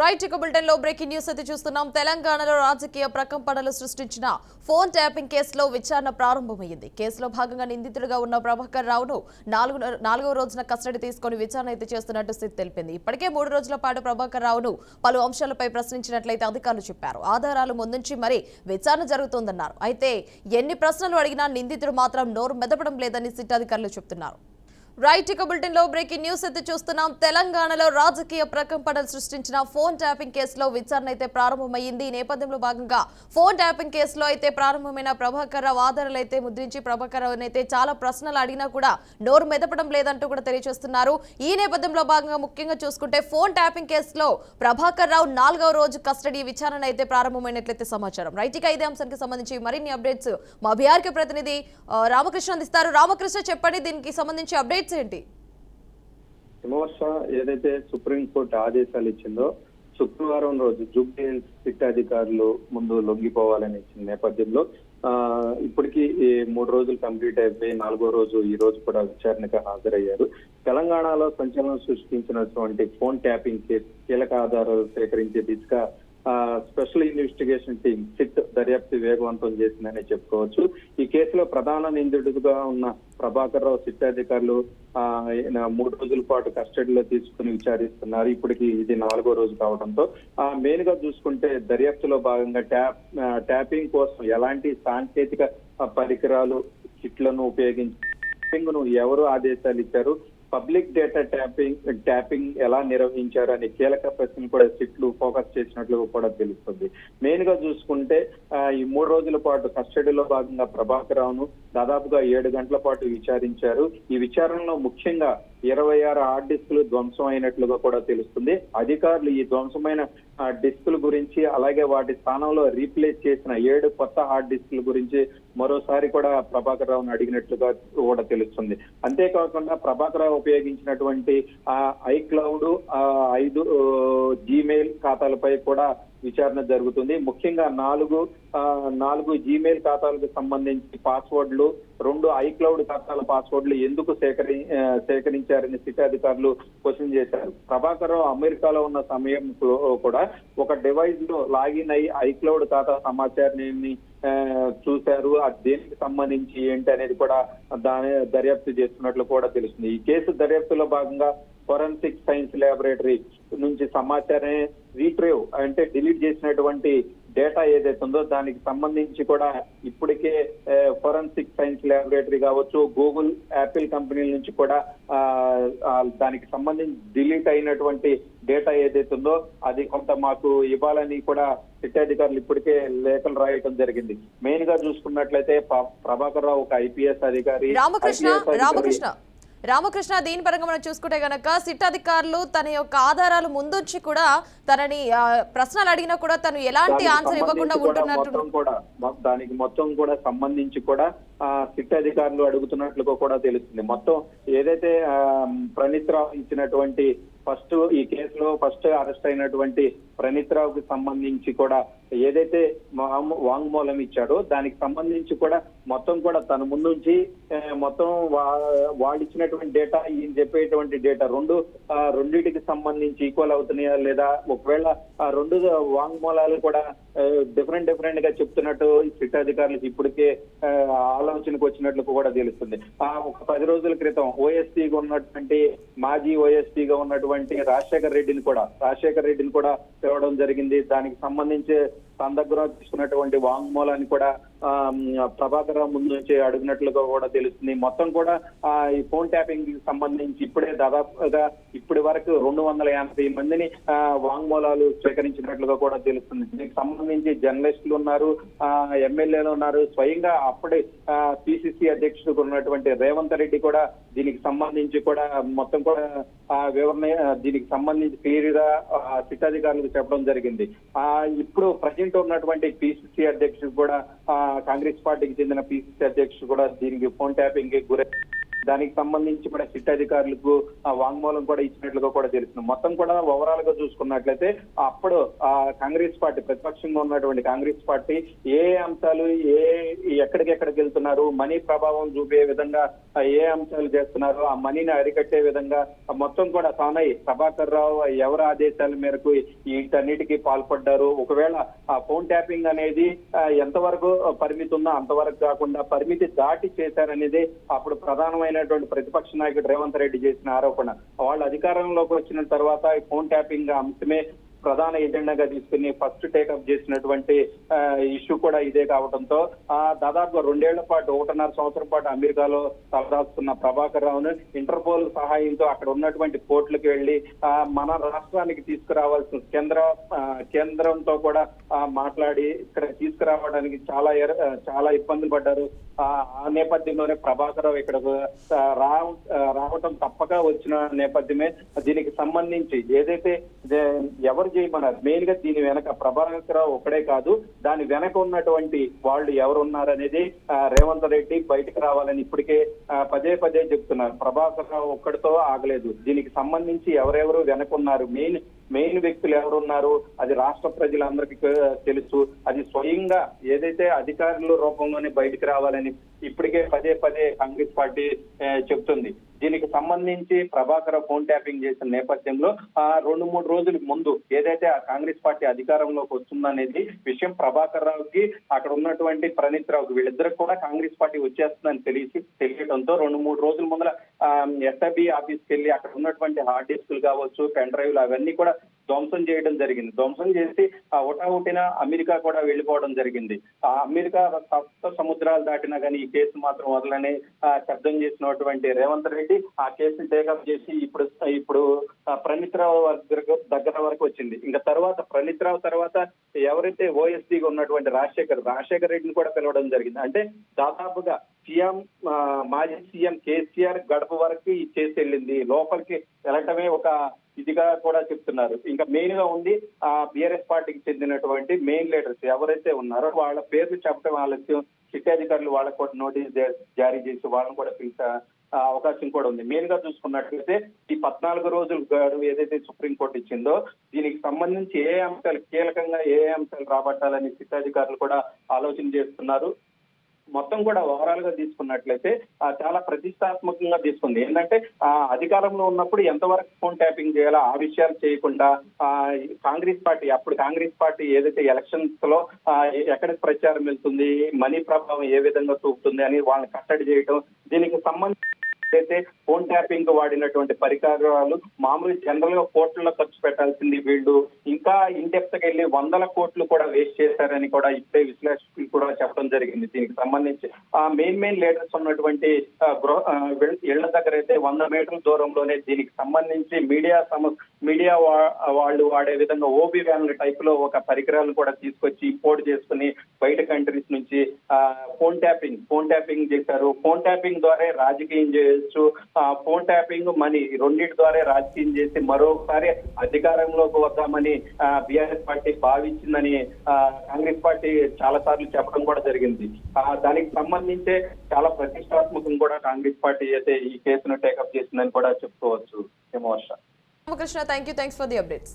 Right ఇక bulletin లో breaking news అయితే చూస్తున్నాం. తెలంగాణలో రాజకీయ ప్రకంపనలు సృష్టించిన ఫోన్ ట్యాపింగ్ కేసులో విచారణ ప్రారంభమైంది. కేసులో భాగంగా నిందితుడిగా ఉన్న ప్రభాకర్ రావును నాలుగవ రోజున కస్టడీ తీసుకుని విచారణ అయితే చేస్తున్నట్టు సిట్ తెలిపింది. ఇప్పటికే 3 రోజుల పాటు ప్రభాకర్ రావును పలు అంశాలపై ప్రశ్నించినట్లయితే అధికారులు చెప్పారు. ఆధారాలు ముందుంచి మరీ విచారణ జరుగుతోందన్నారు. అయితే ఎన్ని ప్రశ్నలు అడిగినా నిందితుడు మాత్రం నోరు మెదపడం లేదని సిట్ అధికారులు చెబుతున్నారు. రైట్ ఇక బులెటిన్ లో బ్రేకింగ్ న్యూస్ అయితే చూస్తున్నాం. తెలంగాణలో రాజకీయ ప్రకంపనలు సృష్టించిన ఫోన్ ట్యాపింగ్ కేసులో విచారణ అయితే ప్రారంభమైంది. ఈ నేపథ్యంలో భాగంగా ఫోన్ ట్యాపింగ్ కేసులో అయితే ప్రారంభమైన ప్రభాకర్ రావు ఆధారాలు అయితే ముద్రించి ప్రభాకర్ రావు అయితే చాలా ప్రశ్నలు అడిగినా కూడా నోరు మెదపడం లేదంటూ కూడా తెలియజేస్తున్నారు. ఈ నేపథ్యంలో భాగంగా ముఖ్యంగా చూసుకుంటే ఫోన్ ట్యాపింగ్ కేసులో ప్రభాకర్ రావు 4వ రోజు కస్టడీ విచారణ అయితే ప్రారంభమైనట్లయితే సమాచారం. రైట్ ఇక ఇదే అంశానికి సంబంధించి మరిన్ని అప్డేట్స్ మా బీఆర్కే ప్రతినిధి రామకృష్ణ అందిస్తారు. రామకృష్ణ, చెప్పండి, దీనికి సంబంధించి అప్డేట్స్ ఏంటి? హిమవర్ష ఏదైతే సుప్రీంకోర్టు ఆదేశాలు ఇచ్చిందో శుక్రవారం రోజు జూబ్లీ సిట్ అధికారులు ముందు లొంగిపోవాలని ఇచ్చిన నేపథ్యంలో ఇప్పటికీ 3 రోజులు కంప్లీట్ అయిపోయి 4వ రోజు ఈ రోజు కూడా విచారణకు హాజరయ్యారు. తెలంగాణలో సంచలనం సృష్టించినటువంటి ఫోన్ ట్యాపింగ్ కేసు కీలక ఆధారాలు సేకరించే దిశగా స్పెషల్ ఇన్వెస్టిగేషన్ టీం సిట్ దర్యాప్తు వేగవంతం చేసిందని చెప్పుకోవచ్చు. ఈ కేసులో ప్రధాన నిందితుడిగా ఉన్న ప్రభాకర్ రావు సిట్ అధికారులు 3 రోజుల పాటు కస్టడీలో తీసుకుని విచారిస్తున్నారు. ఇప్పటికి ఇది 4వ రోజు కావడంతో మెయిన్ గా చూసుకుంటే దర్యాప్తులో భాగంగా ట్యాపింగ్ కోసం ఎలాంటి సాంకేతిక పరికరాలు కిట్లను ఉపయోగించి ఎవరు ఆదేశాలు ఇచ్చారు, పబ్లిక్ డేటా ట్యాపింగ్ ఎలా నిర్వహించారు అనే కీలక ప్రశ్నలు కూడా సిట్లు ఫోకస్ చేసినట్లు కూడా తెలుస్తుంది. మెయిన్ గా చూసుకుంటే ఈ 3 రోజుల పాటు కస్టడీలో భాగంగా ప్రభాకర్ రావును దాదాపుగా 7 గంటల పాటు విచారించారు. ఈ విచారణలో ముఖ్యంగా 26 హార్డ్ డిస్కులు ధ్వంసం అయినట్లుగా కూడా తెలుస్తుంది. అధికారులు ఈ ధ్వంసమైన డిస్కుల గురించి అలాగే వాటి స్థానంలో రీప్లేస్ చేసిన 7 కొత్త హార్డ్ డిస్కుల గురించి మరోసారి కూడా ప్రభాకర్ రావును అడిగినట్లుగా కూడా తెలుస్తుంది. అంతేకాకుండా ప్రభాకర్ రావు ఉపయోగించినటువంటి ఐక్లౌడ్ 5 జీమెయిల్ ఖాతాలపై కూడా విచారణ జరుగుతుంది. ముఖ్యంగా 4 జీమెయిల్ ఖాతాలకు సంబంధించి పాస్వర్డ్లు, 2 ఐక్లౌడ్ ఖాతాల పాస్వర్డ్లు ఎందుకు సేకరించారని సిట్ అధికారులు క్వశ్చన్ చేశారు. ప్రభాకర్ రావు అమెరికాలో ఉన్న సమయంలో కూడా ఒక డివైస్ లో లాగిన్ అయి ఐక్లౌడ్ ఖాతా సమాచారాన్ని చూశారు. దేనికి సంబంధించి ఏంటి అనేది కూడా దాని దర్యాప్తు చేస్తున్నట్లు కూడా తెలుస్తుంది. ఈ కేసు దర్యాప్తులో భాగంగా ఫోరెన్సిక్ సైన్స్ ల్యాబొరేటరీ నుంచి సమాచారం రీట్రీవ్ అంటే డిలీట్ చేసినటువంటి డేటా ఏదైతే ఉందో దానికి సంబంధించి కూడా ఇప్పటికే ఫోరెన్సిక్ సైన్స్ ల్యాబొరేటరీ కావచ్చు, గూగుల్, యాపిల్ కంపెనీల నుంచి కూడా దానికి సంబంధించి డిలీట్ అయినటువంటి డేటా ఏదైతే ఉందో అది కొంత మాకు ఇవ్వాలని కూడా సిట్ అధికారులు ఇప్పటికే లేఖలు రాయటం జరిగింది. మెయిన్ గా చూసుకున్నట్లయితే ప్రభాకర్ రావు ఒక ఐపీఎస్ అధికారి. రామకృష్ణ, దీని పరంగా మనం చూసుకుంటే గనక సిట్ అధికారులు తన యొక్క ఆధారాలు ముందుంచి కూడా తనని ప్రశ్నలు అడిగినా కూడా తను ఎలాంటి ఆన్సర్ ఇవ్వకుండా ఉంటున్నట్టు దానికి మొత్తం కూడా సంబంధించి కూడా సిట్ అధికారులు అడుగుతున్నట్లుగా కూడా తెలుస్తుంది. మొత్తం ఏదైతే ప్రణీత్ రావు ఇచ్చినటువంటి ఈ కేసులో ఫస్ట్ అరెస్ట్ అయినటువంటి ప్రణీత్ రావుకి సంబంధించి కూడా ఏదైతే వాంగ్మూలం ఇచ్చాడో దానికి సంబంధించి కూడా మొత్తం కూడా తన ముందుంచి మొత్తం వాళ్ళు ఇచ్చినటువంటి డేటా, ఈయన చెప్పేటువంటి డేటా రెండింటికి సంబంధించి ఈక్వల్ అవుతున్నాయా లేదా, ఒకవేళ ఆ 2 వాంగ్మూలాలు కూడా డిఫరెంట్ గా చెప్తున్నట్టు సిట్ అధికారులకు ఇప్పటికే ఆలోచనకు వచ్చినట్లు కూడా తెలుస్తుంది. ఒక 10 రోజుల క్రితం ఓఎస్పీగా ఉన్నటువంటి మాజీ ఓఎస్పీగా ఉన్నటువంటి రాజశేఖర్ రెడ్డిని కూడా పిలవడం జరిగింది. దానికి సంబంధించి తన దగ్గర తీసుకున్నటువంటి వాంగ్మూలాన్ని కూడా ప్రభాకర్ రావు ముందు నుంచి అడిగినట్లుగా కూడా తెలుస్తుంది. మొత్తం కూడా ఈ ఫోన్ ట్యాపింగ్ కి సంబంధించి ఇప్పుడే దాదాపుగా ఇప్పటి వరకు 280 మందిని వాంగ్మూలాలు స్వీకరించినట్లుగా కూడా తెలుస్తుంది. దీనికి సంబంధించి జర్నలిస్టులు ఉన్నారు, ఎమ్మెల్యేలు ఉన్నారు, స్వయంగా అప్పుడే పిసిసి అధ్యక్షుడు ఉన్నటువంటి రేవంత్ రెడ్డి కూడా దీనికి సంబంధించి కూడా మొత్తం కూడా వివరణ దీనికి సంబంధించి క్లియర్ గా సిట్ అధికారులకు చెప్పడం జరిగింది. ఇప్పుడు ప్రజెంట్ ఉన్నటువంటి పిసిసి అధ్యక్షుడు కూడా కాంగ్రెస్ పార్టీకి చెందిన పిసిసి అధ్యక్షుడు కూడా దీనికి ఫోన్ ట్యాపింగ్ కి గురై దానికి సంబంధించి కూడా సిట్ అధికారులకు వాంగ్మూలం కూడా ఇచ్చినట్లుగా కూడా తెలుస్తుంది. మొత్తం కూడా ఓవరాల్ గా చూసుకున్నట్లయితే అప్పుడు కాంగ్రెస్ పార్టీ ప్రతిపక్షంగా ఉన్నటువంటి కాంగ్రెస్ పార్టీ ఏ అంశాలు ఎక్కడికెక్కడికి వెళ్తున్నారు, మనీ ప్రభావం చూపే విధంగా ఏ అంశాలు చేస్తున్నారు, ఆ మనీని అరికట్టే విధంగా మొత్తం కూడా తానై ప్రభాకర్ రావు ఎవరి ఆదేశాల మేరకు వీటన్నిటికీ పాల్పడ్డారు. ఒకవేళ ఆ ఫోన్ ట్యాపింగ్ అనేది ఎంతవరకు పరిమితి ఉందో అంతవరకు కాకుండా పరిమితి దాటి చేశారనేది అప్పుడు ప్రధానమైనటువంటి ప్రతిపక్ష నాయకుడు రేవంత్ రెడ్డి చేసిన ఆరోపణ. వాళ్ళు అధికారంలోకి వచ్చిన తర్వాత ఫోన్ ట్యాపింగ్ అంశమే ప్రధాన ఎజెండాగా తీసుకుని ఫస్ట్ టేకప్ చేసినటువంటి ఇష్యూ కూడా ఇదే కావడంతో దాదాపుగా 2 ఏళ్ల పాటు 1.5 సంవత్సరం పాటు అమెరికాలో తలదాచుకున్న ప్రభాకర్ రావును ఇంటర్పోల్ సహాయంతో అక్కడ ఉన్నటువంటి కోర్టులకు వెళ్లి మన రాష్ట్రానికి తీసుకురావాల్సిన కేంద్రంతో కూడా మాట్లాడి ఇక్కడ తీసుకురావడానికి చాలా ఇబ్బందులు పడ్డారు. ఆ నేపథ్యంలోనే ప్రభాకర్ రావు ఇక్కడ రావటం తప్పక వచ్చిన నేపథ్యమే. దీనికి సంబంధించి ఏదైతే ఎవరు చేయమన్నారు, మెయిన్ గా దీని వెనక ప్రభాకర్ రావు ఒక్కడే కాదు, దాని వెనక ఉన్నటువంటి వాళ్ళు ఎవరున్నారనేది రేవంత్ రెడ్డి బయటకు రావాలని ఇప్పటికే పదే పదే చెప్తున్నారు. ప్రభాకర్ రావు ఒక్కడితో ఆగలేదు. దీనికి సంబంధించి ఎవరెవరు వెనకున్నారు, మెయిన్ వ్యక్తులు ఎవరున్నారు అది రాష్ట్ర ప్రజలందరికీ తెలుసు. అది స్వయంగా ఏదైతే అధికారుల రూపంలోనే బయటకు రావాలని ఇప్పటికే పదే పదే కాంగ్రెస్ పార్టీ చెప్తుంది. దీనికి సంబంధించి ప్రభాకర్ ఫోన్ ట్యాపింగ్ చేసిన నేపథ్యంలో 2-3 రోజుల ముందు ఏదైతే ఆ కాంగ్రెస్ పార్టీ అధికారంలోకి వస్తుందనేది విషయం ప్రభాకర్ రావుకి అక్కడ ఉన్నటువంటి ప్రణీత్ రావుకి వీళ్ళిద్దరికి కూడా కాంగ్రెస్ పార్టీ వచ్చేస్తుందని తెలియడంతో 2-3 రోజుల ముందర ఎస్ఐబి ఆఫీస్కి వెళ్ళి అక్కడ ఉన్నటువంటి హార్డ్ డిస్కులు కావచ్చు, పెన్ డ్రైవ్లు అవన్నీ కూడా ధ్వంసం చేయడం జరిగింది. ధ్వంసం చేసి హుటాహుటిన అమెరికా కూడా వెళ్ళిపోవడం జరిగింది. ఆ అమెరికా సప్త సముద్రాలు దాటినా కానీ ఈ కేసు మాత్రం వదలని శబ్దం చేసినటువంటి రేవంత్ రెడ్డి ఆ కేసుని టేకప్ చేసి ఇప్పుడు ప్రణీత్ రావు దగ్గర వరకు వచ్చింది. ఇంకా తర్వాత ప్రణీత్ రావు తర్వాత ఎవరైతే ఓఎస్డీగా ఉన్నటువంటి రాజశేఖర్ రెడ్డిని కూడా పిలవడం జరిగింది. అంటే దాదాపుగా మాజీ సీఎం కేసీఆర్ గడప వరకు ఈ కేసు వెళ్ళింది. లోపలికి వెళ్ళటమే ఒక ఇదిగా కూడా చెప్తున్నారు. ఇంకా మెయిన్ గా ఉంది బీఆర్ఎస్ పార్టీకి చెందినటువంటి మెయిన్ లీడర్స్ ఎవరైతే ఉన్నారో వాళ్ళ పేర్లు చెప్పడం ఆలస్యం, సిట్ అధికారులు వాళ్ళకు కూడా నోటీస్ జారీ చేసి వాళ్ళని కూడా పిలిచే అవకాశం కూడా ఉంది. మెయిన్ గా చూసుకున్నట్లయితే ఈ 14 రోజుల గడువు ఏదైతే సుప్రీంకోర్టు ఇచ్చిందో దీనికి సంబంధించి కీలకంగా ఏ అంశాలు రాబట్టాలని సిట్ అధికారులు కూడా ఆలోచన చేస్తున్నారు. మొత్తం కూడా ఓవరాల్ గా తీసుకున్నట్లయితే చాలా ప్రతిష్టాత్మకంగా తీసుకుంది. ఏంటంటే అధికారంలో ఉన్నప్పుడు ఎంతవరకు ఫోన్ ట్యాపింగ్ చేయాలో ఆ విషయాలు చేయకుండా కాంగ్రెస్ పార్టీ ఏదైతే ఎలక్షన్స్ లో ఎక్కడికి ప్రచారం వెళ్తుంది, మనీ ప్రభావం ఏ విధంగా చూపుతుంది అని వాళ్ళని కట్టడి చేయడం, దీనికి సంబంధించి అయితే ఫోన్ ట్యాపింగ్ వాడినటువంటి పరికరాలు మామూలు జనరల్ గా కోట్లలో ఖర్చు పెట్టాల్సింది వీళ్ళు ఇంకా ఇండెప్త్ కి వెళ్ళి 100 కోట్లు కూడా వేస్ట్ చేశారని కూడా ఇప్పుడే విశ్లేషకులు కూడా చెప్పడం జరిగింది. దీనికి సంబంధించి మెయిన్ లీడర్స్ ఉన్నటువంటి ఇళ్ల దగ్గర అయితే 100 మీటర్ల దూరంలోనే దీనికి సంబంధించి మీడియా వాళ్ళు వాడే విధంగా ఓబీ వ్యాన్ టైప్ లో ఒక పరికరాలను కూడా తీసుకొచ్చి ఇంపోర్ట్ చేసుకుని బయట కంట్రీస్ నుంచి ఫోన్ ట్యాపింగ్ చేశారు. ఫోన్ ట్యాపింగ్ ద్వారా రాజకీయం చేయొచ్చు, ఫోన్ ట్యాపింగ్ మనీ రెండింటి ద్వారా రాజకీయం చేసి మరోసారి అధికారంలోకి వద్దామని బీఆర్ఎస్ పార్టీ భావించిందని కాంగ్రెస్ పార్టీ చాలా సార్లు చెప్పడం కూడా జరిగింది. దానికి సంబంధించే చాలా ప్రతిష్టాత్మకం కూడా కాంగ్రెస్ పార్టీ అయితే ఈ కేసును టేకప్ చేసిందని కూడా చెప్పుకోవచ్చు. Ramakrishna, thanks for the updates.